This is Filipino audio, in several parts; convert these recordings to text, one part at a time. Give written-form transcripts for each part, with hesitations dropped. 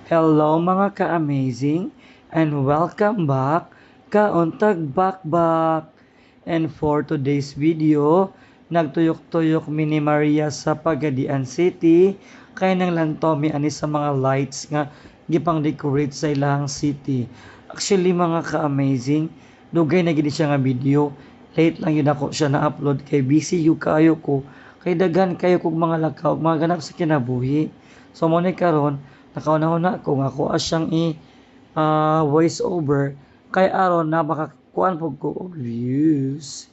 Hello mga ka-amazing and welcome back ka-untag bakbak. And for today's video, nagtuyok-tuyok mini Maria sa Pagadian City kay nang lantomi ani sa mga lights nga gipang decorate sa ilang city. Actually mga ka-amazing, dugay na gid siya nga video. Late lang yun ako siya na-upload kay busy yung kayo ko. Kay daghan kayo kog mga lakaw, mga ganap sa kinabuhi. So mo ni karon nakauna-una ko nga ako asyang voice over kay aron na makakuan pug ko og views.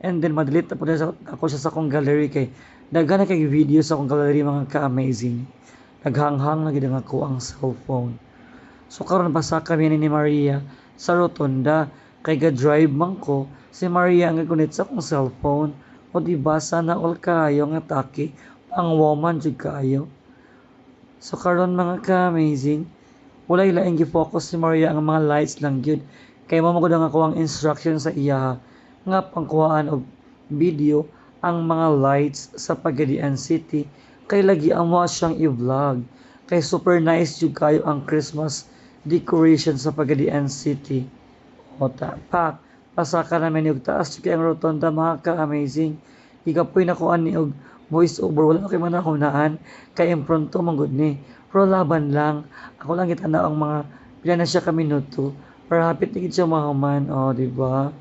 And then madelete na po ako siya sa akong gallery kay daghan na kay video sa akong gallery mga ka-amazing. Naghanghang na gid ang ako ang cellphone. So karon basa kami ni Maria sa rotonda kay ga-drive man ko si Maria ang connect sa akong cellphone. O di ba sana all kayo nga atake pang woman jud kayo. So karon mga ka-amazing, wala ilaing gi-focus si Maria ang mga lights lang gyud. Kay mo magud ang ako ang instruction sa iya nga pangkuhaan og video ang mga lights sa Pagadian City kay lagi amo siyang i-vlog. Kay super nice jud kayo ang Christmas decoration sa Pagadian City. O tapak, pasaka namin yung taas kay ang rotonda mga ka-amazing. Ikapoy na ko ani og voice over wala kay manahunaan kay impronto manggod ni. Pero laban lang, ako lang gitanaw ang mga pila na siya ka minuto para hapit na gid siya mahuman, di ba?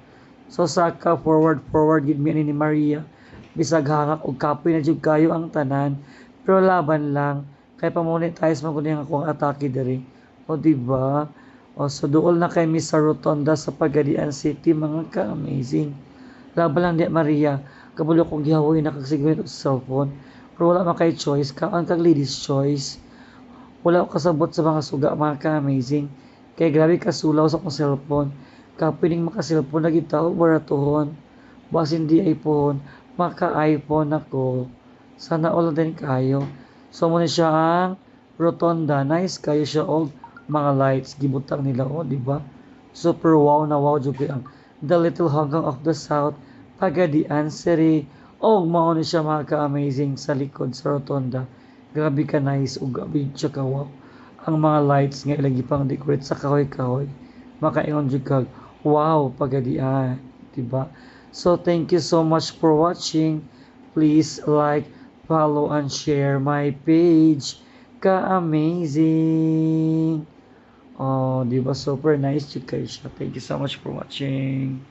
So saka forward gid mi ni Maria. Bisag hangak og kapoy na jud kayo ang tanan. Pero laban lang kay pa-monetize man gud ang akong atake diri. O di ba? O so duol na kay Miss sa Rotonda sa Pagadian City mga ka-amazing. Laban lang di Maria, kabulo kong gihawoy na kagsigurito sa cellphone. Pero wala man kay choice, kaon kag ladies choice. Wala ko kasabot sa mga suga mga ka-amazing. Kaya grabe kasulaw sa akong cellphone. Kapiling maka-cellphone na gitaw baratuhon. Basin di iPhone, maka-iPhone ako. Sana all din kayo. So muna siya ang rotonda. Nice kayo siya og mga lights gibutang nila di ba? Super wow na wow jud ang The Little Hongkong of the South Pagadian City. Og mao ni siya mga ka-amazing sa likod sa rotonda. Grabe ka nice ug grabe siya ka wow. Ang mga lights nga ilang gipang decorate sa kahoy-kahoy. Makaingon jud kag wow Pagadian, di ba? So thank you so much for watching. Please like, follow and share my page. Ka-amazing. Oh, di ba super nice jud kayo siya. Thank you so much for watching.